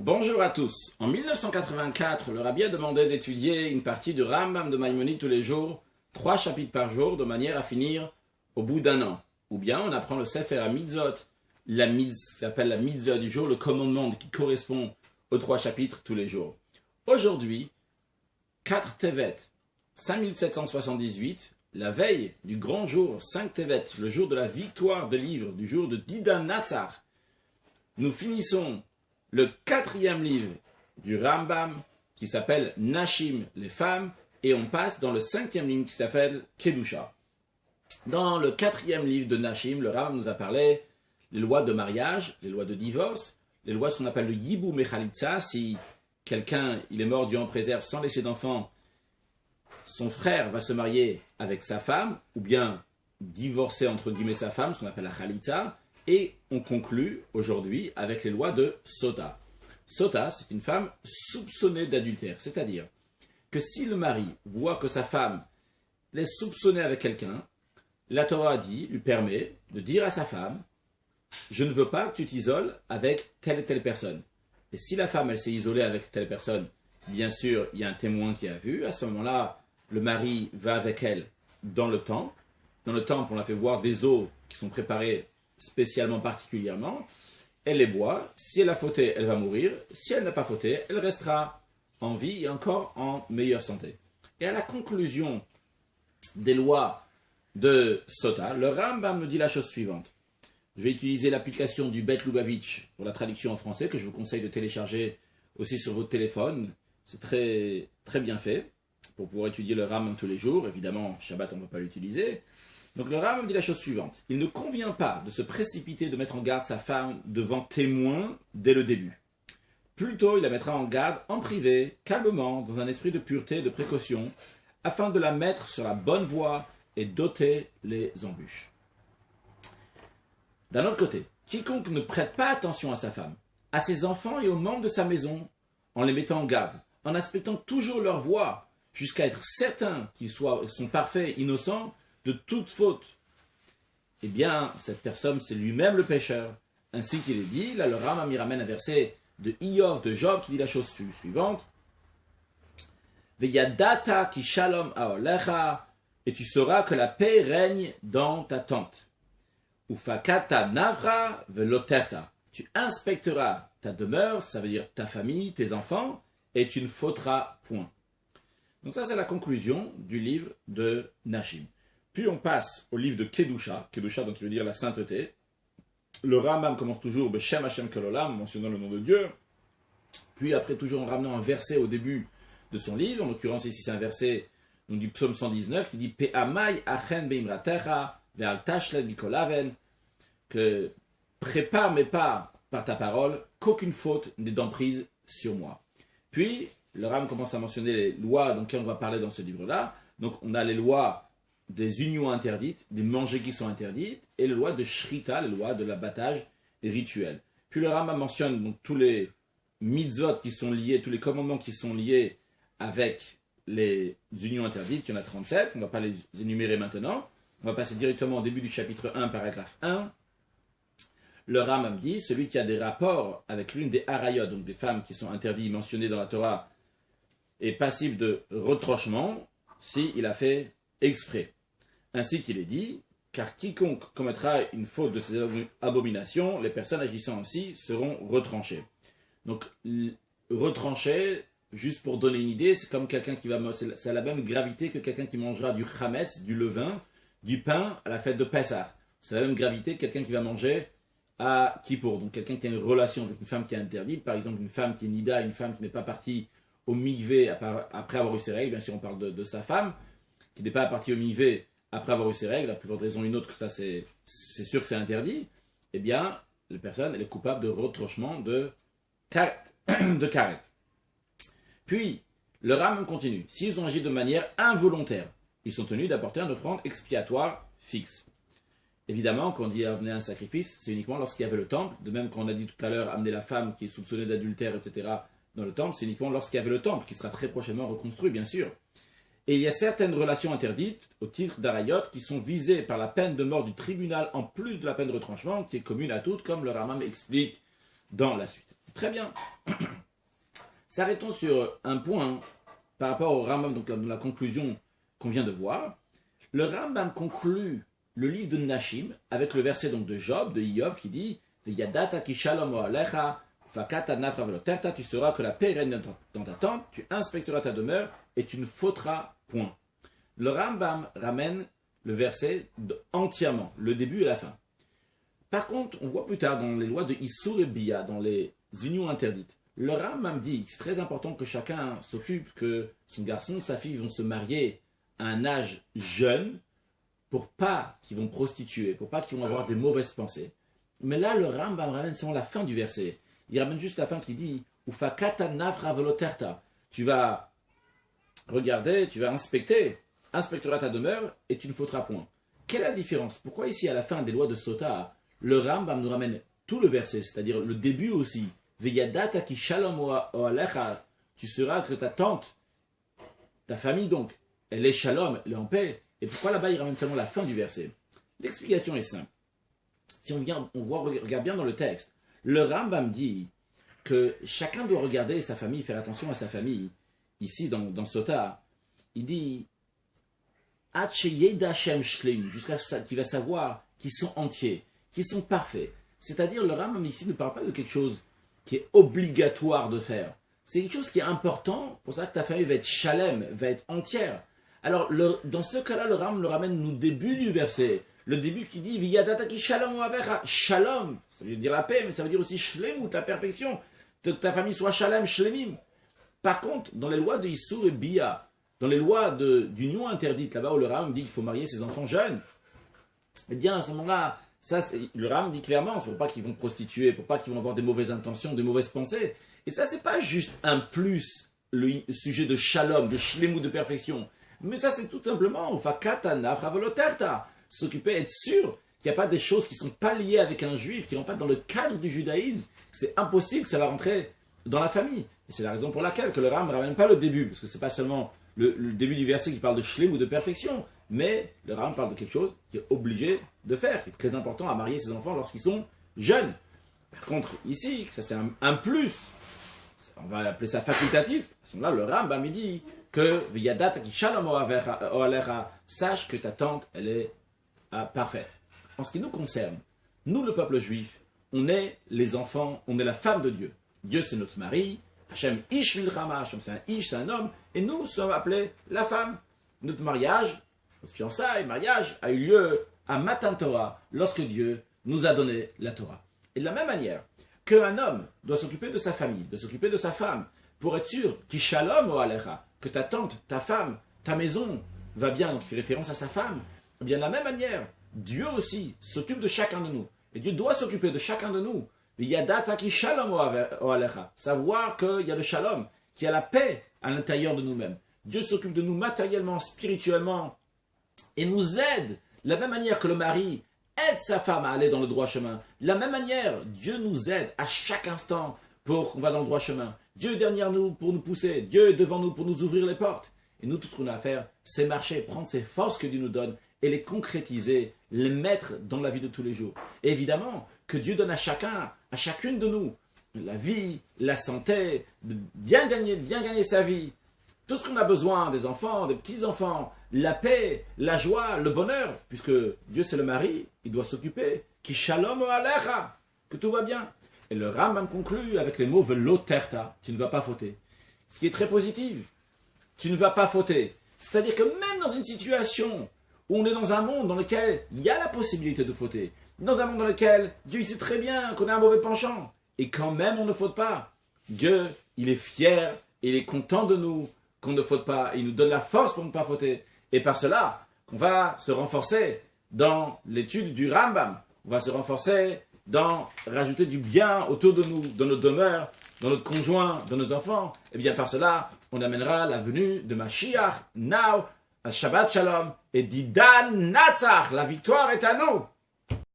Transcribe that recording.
Bonjour à tous. En 1984, le rabbi a demandé d'étudier une partie du Rambam de Maïmonide tous les jours, 3 chapitres par jour, de manière à finir au bout d'un an. Ou bien on apprend le Sefer HaMitzvot, qui s'appelle la mitzvah du jour, le commandement qui correspond aux 3 chapitres tous les jours. Aujourd'hui, 4 Tevet, 5778, la veille du grand jour, 5 Tevet, le jour de la victoire de livre, du jour de Dida Natsar, nous finissons le 4e livre du Rambam qui s'appelle Nashim, les femmes, et on passe dans le 5e livre qui s'appelle Kedusha. Dans le 4e livre de Nashim, le Rambam nous a parlé des lois de mariage, les lois de divorce, les lois de ce qu'on appelle le Yibou Mechalitza, si quelqu'un il est mort, Dieu en préserve, sans laisser d'enfant, son frère va se marier avec sa femme, ou bien divorcer entre guillemets sa femme, ce qu'on appelle la Khalitza. Et on conclut aujourd'hui avec les lois de Sota. Sota, c'est une femme soupçonnée d'adultère. C'est-à-dire que si le mari voit que sa femme l'est soupçonnée avec quelqu'un, la Torah lui permet de dire à sa femme « Je ne veux pas que tu t'isoles avec telle et telle personne ». Et si la femme, elle s'est isolée avec telle personne, bien sûr, il y a un témoin qui a vu. À ce moment-là, le mari va avec elle dans le temple. Dans le temple, on la fait boire des eaux qui sont préparées spécialement, particulièrement, elle les boit. Si elle a fauté, elle va mourir. Si elle n'a pas fauté, elle restera en vie et encore en meilleure santé. Et à la conclusion des lois de Sota, le Rambam me dit la chose suivante. Je vais utiliser l'application du Bet Lubavitch pour la traduction en français, que je vous conseille de télécharger aussi sur votre téléphone. C'est très, très bien fait pour pouvoir étudier le Rambam tous les jours. Évidemment, Shabbat, on ne va pas l'utiliser. Donc le Rambam dit la chose suivante. Il ne convient pas de se précipiter de mettre en garde sa femme devant témoin dès le début. Plutôt, il la mettra en garde en privé, calmement, dans un esprit de pureté et de précaution, afin de la mettre sur la bonne voie et d'ôter les embûches. D'un autre côté, quiconque ne prête pas attention à sa femme, à ses enfants et aux membres de sa maison, en les mettant en garde, en inspectant toujours leur voie, jusqu'à être certain qu'ils sont parfaits, innocents, de toute faute, eh bien, cette personne, c'est lui-même le pécheur. Ainsi qu'il est dit, là, le Rambam y ramène un verset de Iov, de Job, qui dit la chose suivante. Veyadata ki shalom aolecha, et tu sauras que la paix règne dans ta tente. Ufakata navra veloterta, tu inspecteras ta demeure, ça veut dire ta famille, tes enfants, et tu ne fauteras point. Donc ça, c'est la conclusion du livre de Nashim. Puis on passe au livre de Kedusha, Kedusha donc qui veut dire la sainteté. Le Rambam commence toujours Beshem Hashem Kololam, mentionnant le nom de Dieu. Puis après toujours en ramenant un verset au début de son livre, en l'occurrence ici c'est un verset donc, du psaume 119 qui dit Pe'amai achen beimratecha ve'al tashlet bikolaven, que prépare mes pas par ta parole, qu'aucune faute n'est d'emprise sur moi. Puis le Rambam commence à mentionner les lois dont on va parler dans ce livre-là. Donc on a les lois des unions interdites, des manger qui sont interdites, et les lois de Shrita, les lois de l'abattage rituel. Puis le Rambam mentionne donc tous les mitzvot qui sont liés, tous les commandements qui sont liés avec les unions interdites, il y en a 37, on ne va pas les énumérer maintenant, on va passer directement au début du chapitre 1, paragraphe 1. Le Rambam dit, celui qui a des rapports avec l'une des harayot, donc des femmes qui sont interdites, mentionnées dans la Torah, est passible de retranchement s'il a fait exprès. Ainsi qu'il est dit, car quiconque commettra une faute de ces abominations, les personnes agissant ainsi seront retranchées. Donc, retrancher, juste pour donner une idée, c'est comme quelqu'un qui va, c'est la même gravité que quelqu'un qui mangera du chametz, du levain, du pain à la fête de Pessah. C'est la même gravité que quelqu'un qui va manger à Kippour. Donc, quelqu'un qui a une relation avec une femme qui est interdite, par exemple une femme qui est nida, une femme qui n'est pas partie au mikvé après avoir eu ses règles, bien sûr on parle de sa femme, qui n'est pas partie au mikvé après avoir eu ses règles, la plus forte raison une autre que ça c'est sûr que c'est interdit, eh bien, la personne elle est coupable de retranchement de karet. Puis, le Rambam continue. S'ils ont agi de manière involontaire, ils sont tenus d'apporter une offrande expiatoire fixe. Évidemment, quand on dit amener un sacrifice, c'est uniquement lorsqu'il y avait le temple, de même qu'on a dit tout à l'heure, amener la femme qui est soupçonnée d'adultère, etc., dans le temple, c'est uniquement lorsqu'il y avait le temple, qui sera très prochainement reconstruit, bien sûr. Et il y a certaines relations interdites, au titre d'Arayot, qui sont visées par la peine de mort du tribunal, en plus de la peine de retranchement, qui est commune à toutes, comme le Rambam explique dans la suite. Très bien. S'arrêtons sur un point par rapport au Rambam, donc dans la conclusion qu'on vient de voir. Le Rambam conclut le livre de Nashim avec le verset donc de Job, de Iyov, qui dit Yadata ki shalom alecha, fakata nafra veloterta, tu sauras que la paix règne dans ta tente, tu inspecteras ta demeure et tu ne fauteras point. Le Rambam ramène le verset entièrement, le début et la fin. Par contre, on voit plus tard dans les lois de Issur et Bia, dans les unions interdites, le Rambam dit que c'est très important que chacun s'occupe que son garçon, sa fille vont se marier à un âge jeune pour pas qu'ils vont prostituer, pour pas qu'ils vont avoir des mauvaises pensées. Mais là, le Rambam ramène seulement la fin du verset. Il ramène juste la fin qui dit Ufakata nafra veloterta. Tu vas regarder, tu vas inspecteras ta demeure et tu ne fauteras point. Quelle est la différence? Pourquoi ici, à la fin des lois de Sota, le Rambam nous ramène tout le verset, c'est-à-dire le début aussi. Veyadata ki shalom o alecha. Tu sauras que ta tante, ta famille donc, elle est shalom, elle est en paix. Et pourquoi là-bas il ramène seulement la fin du verset? L'explication est simple. Si regarde bien dans le texte, le Rambam dit que chacun doit regarder sa famille, faire attention à sa famille. Ici, dans Sota, il dit jusqu'à ce qu'il va savoir qu'ils sont entiers, qu'ils sont parfaits. C'est-à-dire, le Rambam ici ne parle pas de quelque chose qui est obligatoire de faire. C'est quelque chose qui est important pour ça que ta famille va être shalem, va être entière. Alors, dans ce cas-là, le Rambam le ramène au début du verset. Le début qui dit Viyadata ki shalom o avecha. Shalom, ça veut dire la paix, mais ça veut dire aussi shlemut, la perfection. Que ta famille soit shalem, shlemim. Par contre, dans les lois de Issur et Bia, dans les lois d'union interdite, là-bas où le Rambam dit qu'il faut marier ses enfants jeunes, eh bien, à ce moment-là, le Rambam dit clairement, c'est pour pas qu'ils vont prostituer, pour pas qu'ils vont avoir des mauvaises intentions, des mauvaises pensées. Et ça, c'est pas juste un plus, le sujet de shalom, de shlemut, de perfection. Mais ça, c'est tout simplement, fakata nafra veloterta. S'occuper, être sûr qu'il n'y a pas des choses qui ne sont pas liées avec un juif, qui ne rentrent pas dans le cadre du judaïsme. C'est impossible que ça va rentrer dans la famille. Et c'est la raison pour laquelle que le Rambam ne ramène pas le début, parce que ce n'est pas seulement le début du verset qui parle de shlem ou de perfection, mais le Rambam parle de quelque chose qui est obligé de faire, qui est très important à marier ses enfants lorsqu'ils sont jeunes. Par contre, ici, ça c'est un plus, on va appeler ça facultatif. À ce moment-là, le Rambam il dit que V'yadat ki shalom o alecha, sache que ta tante, elle est parfaite. En ce qui nous concerne, nous le peuple juif, on est les enfants, on est la femme de Dieu. Dieu c'est notre mari, Hachem ish milchama, Hachem c'est un ish, c'est un homme, et nous sommes appelés la femme. Notre mariage, notre fiançailles, mariage a eu lieu à Matan Torah, lorsque Dieu nous a donné la Torah. Et de la même manière qu'un homme doit s'occuper de sa famille, de s'occuper de sa femme, pour être sûr ki shalom o alecha, que ta tante, ta femme, ta maison va bien, donc il fait référence à sa femme. Eh bien, de la même manière, Dieu aussi s'occupe de chacun de nous. Et Dieu doit s'occuper de chacun de nous. Yadata ki shalom o alecha. Savoir qu'il y a le shalom, qu'il y a la paix à l'intérieur de nous-mêmes. Dieu s'occupe de nous matériellement, spirituellement, et nous aide. De la même manière que le mari aide sa femme à aller dans le droit chemin. De la même manière, Dieu nous aide à chaque instant pour qu'on va dans le droit chemin. Dieu est derrière nous pour nous pousser. Dieu est devant nous pour nous ouvrir les portes. Et nous, tout ce qu'on a à faire, c'est marcher, prendre ces forces que Dieu nous donne et les concrétiser, les mettre dans la vie de tous les jours. Et évidemment, que Dieu donne à chacun, à chacune de nous, la vie, la santé, de bien gagner sa vie, tout ce qu'on a besoin, des enfants, des petits-enfants, la paix, la joie, le bonheur, puisque Dieu c'est le mari, il doit s'occuper, ki shalom o alecha, que tout va bien. Et le Rambam conclut avec les mots veloterta, tu ne vas pas fauter. Ce qui est très positif, tu ne vas pas fauter. C'est-à-dire que même dans une situation où on est dans un monde dans lequel il y a la possibilité de fauter, dans un monde dans lequel Dieu il sait très bien qu'on a un mauvais penchant, et quand même on ne faute pas, Dieu, il est fier, il est content de nous, qu'on ne faute pas, il nous donne la force pour ne pas fauter. Et par cela, on va se renforcer dans l'étude du Rambam, on va se renforcer dans rajouter du bien autour de nous, dans nos demeures, dans notre conjoint, dans nos enfants. Et bien par cela, on amènera la venue de Mashiach, now, à Shabbat Shalom, et d'Idan Natsach, la victoire est à nous.